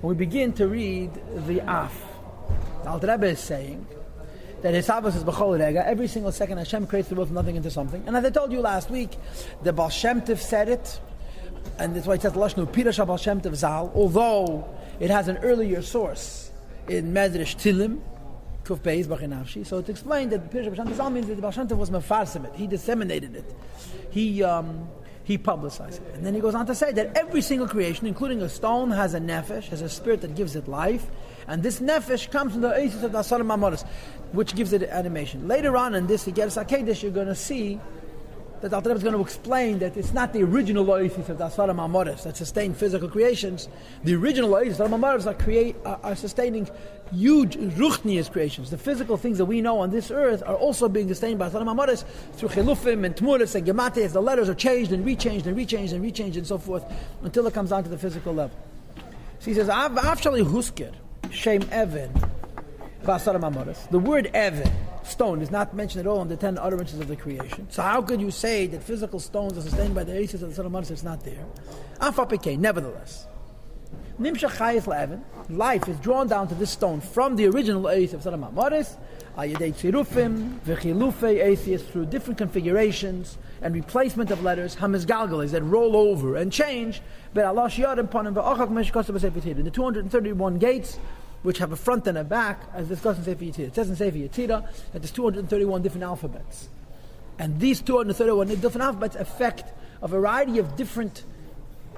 when we begin to read the Af. The Alter Rebbe is saying that his Havas is B'chol Rega. Every single second Hashem creates the world from nothing into something. And as I told you last week, the Baal Shem Tov said it, and that's why it says Lashnu Pirash Baal Shem Tov Zal, although it has an earlier source in Medrash Tilim, Kuf Beis Bachinavshi. So it's explained that Pirash Baal Shem Tov Zal means that the Baal Shem Tov was mefarsim it. He disseminated it. He publicized it. And then he goes on to say that every single creation, including a stone, has a nefesh, has a spirit that gives it life. And this nefesh comes from the Oasis of the Asar Mamoros, which gives it animation. Later on in this Igeres HaKedesh, you're going to see that Alter Rebbe is going to explain that it's not the original Oasis of the Asar Mamoros that sustain physical creations. The original Oasis of the Mamoros are sustaining huge Ruchnias creations. The physical things that we know on this earth are also being sustained by Asar Mamoros through Chilufim and Tmuris and Gemates. The letters are changed and rechanged and rechanged and rechanged and so forth until it comes down to the physical level. So he says, Avshali Husker. Shem Evan, the word Evan, stone, is not mentioned at all in the 10 utterances of the creation. So how could you say that physical stones are sustained by the Aces of the Son? It's not there. Nevertheless, Nimshach Chayes LaEvan, life is drawn down to this stone from the original Aces of Son Amaris, Ayedei Tzirufim, Vechilufei Aces, through different configurations and replacement of letters, Hamizgalgalis, that roll over and change, but Allah Shiarim Panim V'achak Meshkasa B'Sefer in the 231 gates, which have a front and a back, as discussed in Sefer Yetzirah. It says in Sefer Yetzirah that there's 231 different alphabets. And these 231 different alphabets affect a variety of different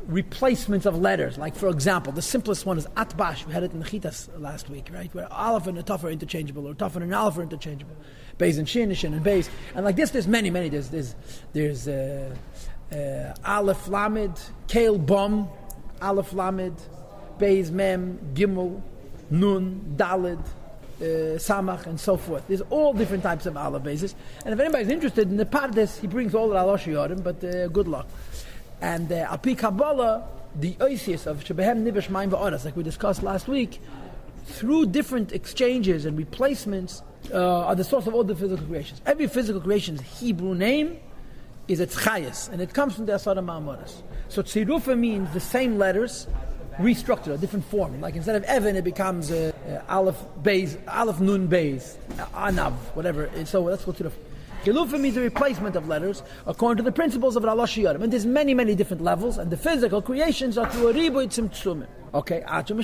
replacements of letters. Like, for example, the simplest one is Atbash. We had it in the Chitas last week, right? Where Aleph and a Taf are interchangeable, or Taf and an Aleph are interchangeable. Beis and Shin and Beis. And like this, there's many. There's Aleph Lamed, Kale Bom, Aleph Lamed, Beis Mem, Gimel, Nun, Dalid, Samach, and so forth. There's all different types of Aleph bases. And if anybody's interested in the Pardes, he brings all the Alosh Yorim, but good luck. And Api Kabbalah, the Oisius of Shebehem Nivesh Mayim Va'oras, like we discussed last week, through different exchanges and replacements, are the source of all the physical creations. Every physical creation's Hebrew name is a Tzchayas, and it comes from the Asar Ma'amoras. So Tzirufa means the same letters, restructured, a different form. Like instead of Evan, it becomes Aleph Beis, Aleph Nun Beis, Anav, whatever. And so that's what Tzirufa. Chilufim means the replacement of letters according to the principles of Alosh Yorim. And there's many different levels, and the physical creations are through a ribuy tzimtzumim. Okay, till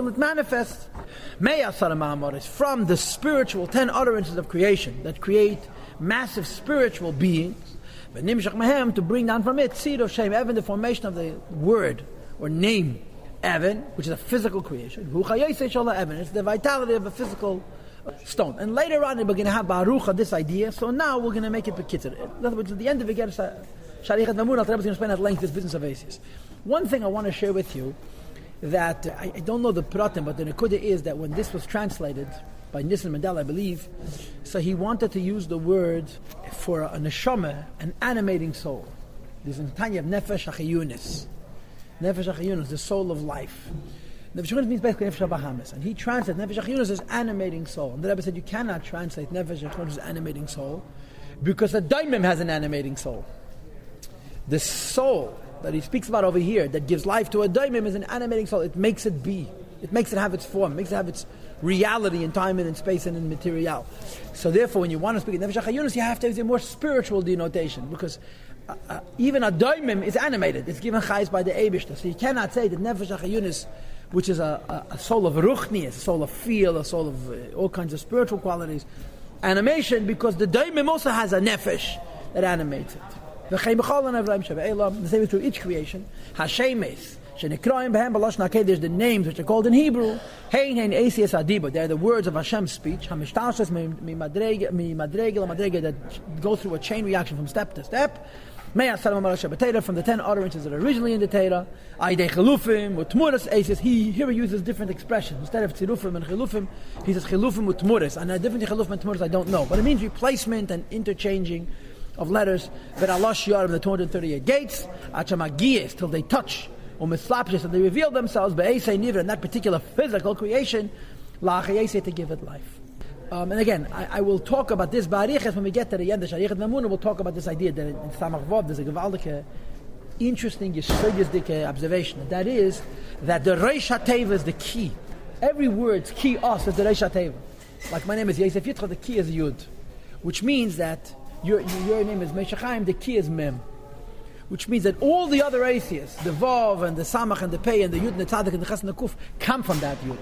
it manifests. From the spiritual 10 utterances of creation that create massive spiritual beings, to bring down from it seed of Shem Evan, the formation of the word or name Evan, which is a physical creation. It's the vitality of a physical stone. And later on we're going to have Baruch this idea, so now we're going to make it Bekitzer. In other words, at the end of it, Sharichat Vamun, I'll to explain at length this business of Asis. One thing I want to share with you, that I don't know the pratim, but the nekuda is that when this was translated by Nissim Mendel, I believe, so he wanted to use the word for a neshama, an animating soul. There's in Tanya of Nefesh HaChiyunis. Nefesh HaChiyunis, the soul of life. Nefesh HaChiyunis means basically Nefesh HaBahamis, and he translated Nefesh HaChiyunis as animating soul. And the Rebbe said you cannot translate Nefesh HaChiyunis as animating soul because the daimim has an animating soul. The soul that he speaks about over here that gives life to a daimim is an animating soul. It makes it be. It makes it have its form. It makes it have its reality in time and in space and in material. So therefore, when you want to speak Nefesh HaChiyunis, you have to use a more spiritual denotation, because even a daimim is animated. It's given chayes by the Eibishter. So you cannot say that Nefesh HaChiyunis, which is a soul of ruchni, a soul of feel, a soul of all kinds of spiritual qualities, animation, because the daimim also has a nefesh that animates it. The same is through each creation. Hashemes, there's the names which are called in Hebrew. They're the words of Hashem's speech. That go through a chain reaction from step to step. From the 10 utterances that are originally in the Torah. Here he uses different expressions. Instead of tzirufim and chilufim, he says chilufim with tmuris. And different chilufim and tmuris I don't know. But it means replacement and interchanging of letters. But Allah Shiarim, the 238 gates, till they touch, and they reveal themselves, in that particular physical creation, to give it life. And again, I will talk about this ba'ariches when we get to the end of Sharichat Vamun. We'll talk about this idea that in Samach Vav there's a gewaldige interesting Yesodistic observation. That is, that the Reish HaTeva is the key. Every word's key us is the Reish HaTeva. Like my name is Yosef Yitzchak, the key is Yud. Which means that your name is Meshach Chaim, the key is Mem. Which means that all the other atheists, the Vav and the Samach and the Pei and the Yud and the Tzadik and the Ches and the Kuf, come from that Yud.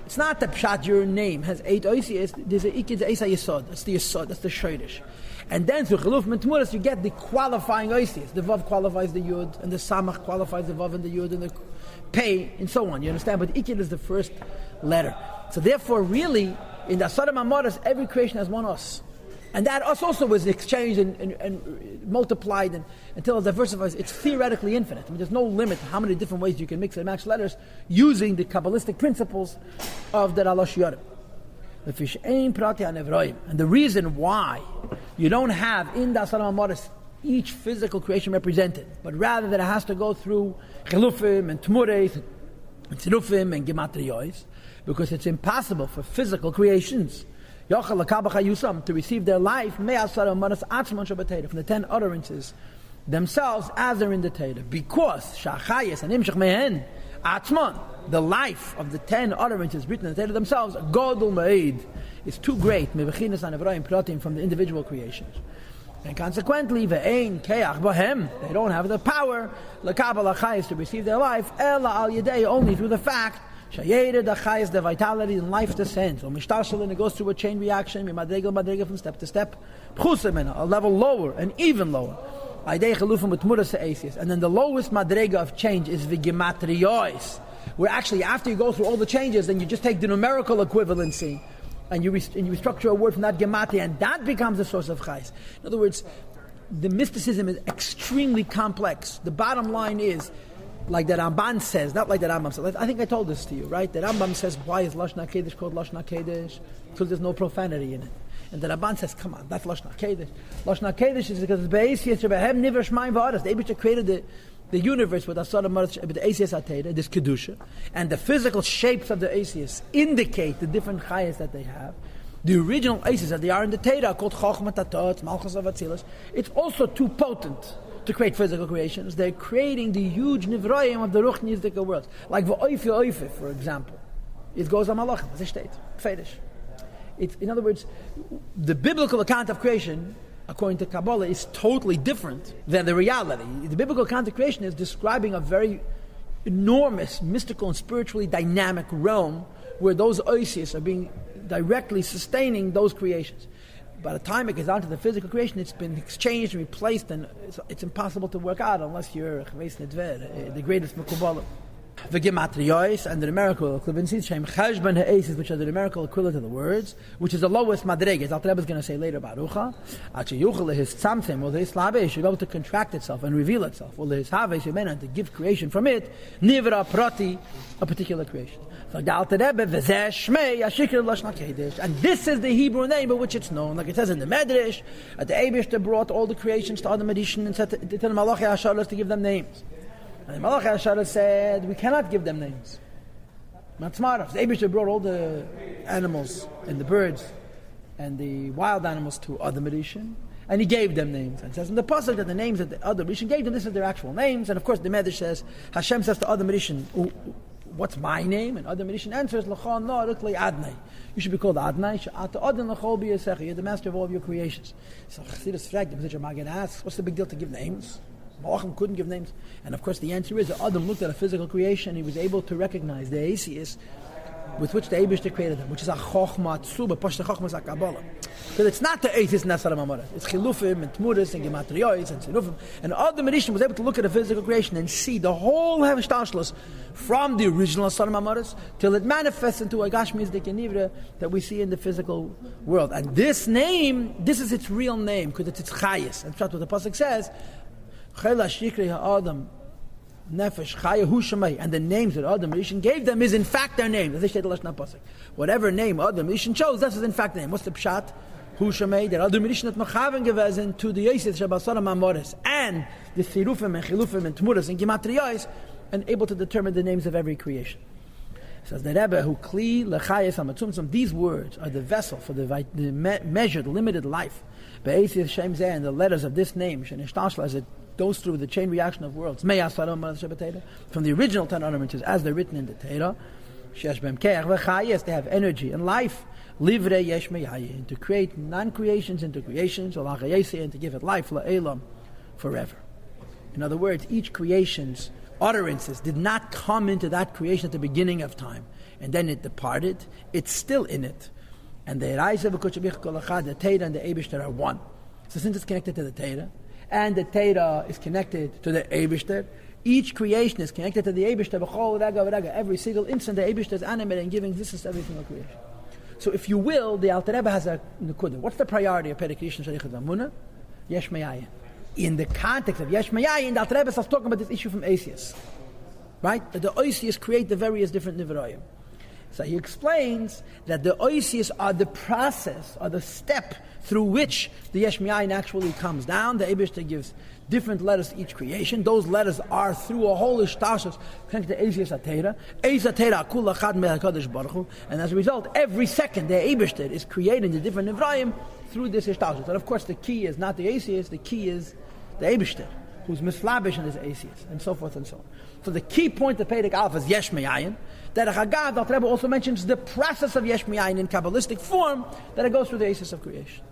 It's not that Pshat, your name has 8 atheists, there's a Ikid, the Esa Yesod, that's the Yesod, that's the Shoydish. And then through Chiluf and Tmuras, you get the qualifying atheists. The Vav qualifies the Yud, and the Samach qualifies the Vav and the Yud, and the Pei, and so on. You understand? But Ikid is the first letter. So therefore, really, in the Asarim HaMoros, every creation has one us. And that us also was exchanged and multiplied until it diversifies. It's theoretically infinite. I mean, there's no limit to how many different ways you can mix and match letters using the Kabbalistic principles of the Ralosh Yorim. And the reason why you don't have in the Asarim HaMoros each physical creation represented, but rather that it has to go through Chilufim and Tmureis and Tzirufim and Gematriyos, because it's impossible for physical creations to receive their life from the 10 utterances themselves as they're in the Torah. Because the life of the 10 utterances written in the Torah themselves, Godul Ma'id, is too great from the individual creations. And consequently, they don't have the power to receive their life only through the fact the vitality and life descends. And it goes through a chain reaction from step to step, a level lower and even lower. And then the lowest madrega of change is the gematriyos, where actually after you go through all the changes, then you just take the numerical equivalency and you restructure a word from that gematria, and that becomes the source of chayes. In other words, the mysticism is extremely complex. The bottom line is, like that Ramban says, not like that Rambam says. I think I told this to you, right? The Rambam says, why is Lashon HaKodesh called Lashon HaKodesh? Because there's no profanity in it. And the Ramban says, come on, that's Lashon HaKodesh. Lashon HaKodesh is because the Eibishter created the universe with Asar HaMaretz, with the Eisias HaTeira, this Kedusha, and the physical shapes of the Eisias indicate the different chayas that they have. The original Eisias that they are in the Teira are called Chochmah Tatot, Malchus of Atzilus. It's also too potent to create physical creations. They're creating the huge Nivroim of the Ruchnizdika worlds. Like V'oife, for example. It goes on Malachim, as a state. Fedish. In other words, the biblical account of creation, according to Kabbalah, is totally different than the reality. The biblical account of creation is describing a very enormous, mystical and spiritually dynamic realm where those oases are being directly sustaining those creations. By the time it gets down to the physical creation, it's been exchanged and replaced, and it's impossible to work out unless you're the greatest Mekubalim. The Gematriyos and the numerical equivalencies, Shem Cheshbon Ha'esis, which are the numerical equivalent of the words, which is the lowest madregas. Al Rebbe is going to say later about Rucha. Achi Yuchel his tzamtim, or his labe, should be able to contract itself and reveal itself. Or his havesh, and to give creation from it, nivra prati, a particular creation. So the Alter Rebbe, v'zeh shmei ashikir lashon hakodesh, and this is the Hebrew name by which it's known. Like it says in the Medrash, that the Eibishter brought all the creations to Adam Adishon and said to the Malachi Hashalas to give them names. And the Malachi Hashalas said, we cannot give them names. Not smart enough. The Eibishter brought all the animals and the birds and the wild animals to Adam Adishon, and he gave them names. And it says in the pasuk that the names that the Adam Adishon gave them, this is their actual names. And of course the Medrash says, Hashem says to Adam Adishon, what's my name? And Adam Adishon answers, L'chon no rikli Adnai. You should be called Adnai. You're the master of all of your creations. So Chassidus Frag, the Mesicher Maggid asks, what's the big deal to give names? Malachim couldn't give names. And of course the answer is that Adam looked at a physical creation and he was able to recognize the Asius with which the Eibishter created them, which is a Chochmah Tzuba, Pashta Chochmah is a Kabbalah. Because it's not the Asius in Asarim HaMoros. It's Chilufim and Tmuris and Gematriyos and Tzirufim. And Adam Adishon was able to look at a physical creation and see the whole Heveshtalshlus from the original Asarim HaMoros till it manifests into a Gashmiz Dekenivra that we see in the physical world. And this name, this is its real name, because it's its Chayis. And that's what the Pasuk says, Chela Shikri HaAdam Nefesh Chaya Hu Shemay, and the names that Adam Rishon gave them is in fact their name. Whatever name Adam Rishon chose, that's in fact the name. What's the pshat? Hu Shemay, that Adam Rishon at Machaven gewesen to the Yosef Shabbasaram HaMoros and the Tzirufim and Chilufim and Tmuras and Gematriyos, and able to determine the names of every creation. Says the Rebbe, who Kli Lechayes HaMatzumtzum, these words are the vessel for the measured, limited life. Be'esiv Shem Zeh, and the letters of this name, Shenishtash as it goes through the chain reaction of worlds. From the original 10 ornaments, as they're written in the Torah, they have energy and life. To create non-creations into creations, and to give it life forever. In other words, each creation's utterances did not come into that creation at the beginning of time, and then it departed. It's still in it. And the Torah and the Eibishter are one. So since it's connected to the Torah, and the Torah is connected to the Eibishter, each creation is connected to the Eibishter. Every single instant, the Eibishter is animated and giving existence to every single creation. So if you will, the Alter Rebbe has a nekuda. What's the priority of Perek Rishon Sharichas Amunah? Yesh Me'ayin. In the context of Yesh Me'ayin, the Alter Rebbe is talking about this issue from Asius. Right? That the Oisius create the various different Nivrayim. So he explains that the Oisius are the process, or the step through which the Yesh Me'ayin actually comes down. The Eibishter gives different letters to each creation. Those letters are through a whole ishtashus connected to Eisius HaTeira. Eisius HaTeira kula chad me'HaKadosh Baruch Hu. And as a result, every second the Eibishter is creating the different Nivrayim through this ishtashus. And of course the key is not the Eisius, the key is the Eibishter, who's misflabish in his Eisius, and so forth and so on. So the key point of Perek Aleph is Yesh Me'ayin. That Hagav, the Rebbe also mentions the process of Yesh Me'ayin in Kabbalistic form, that it goes through the Eisius of creation.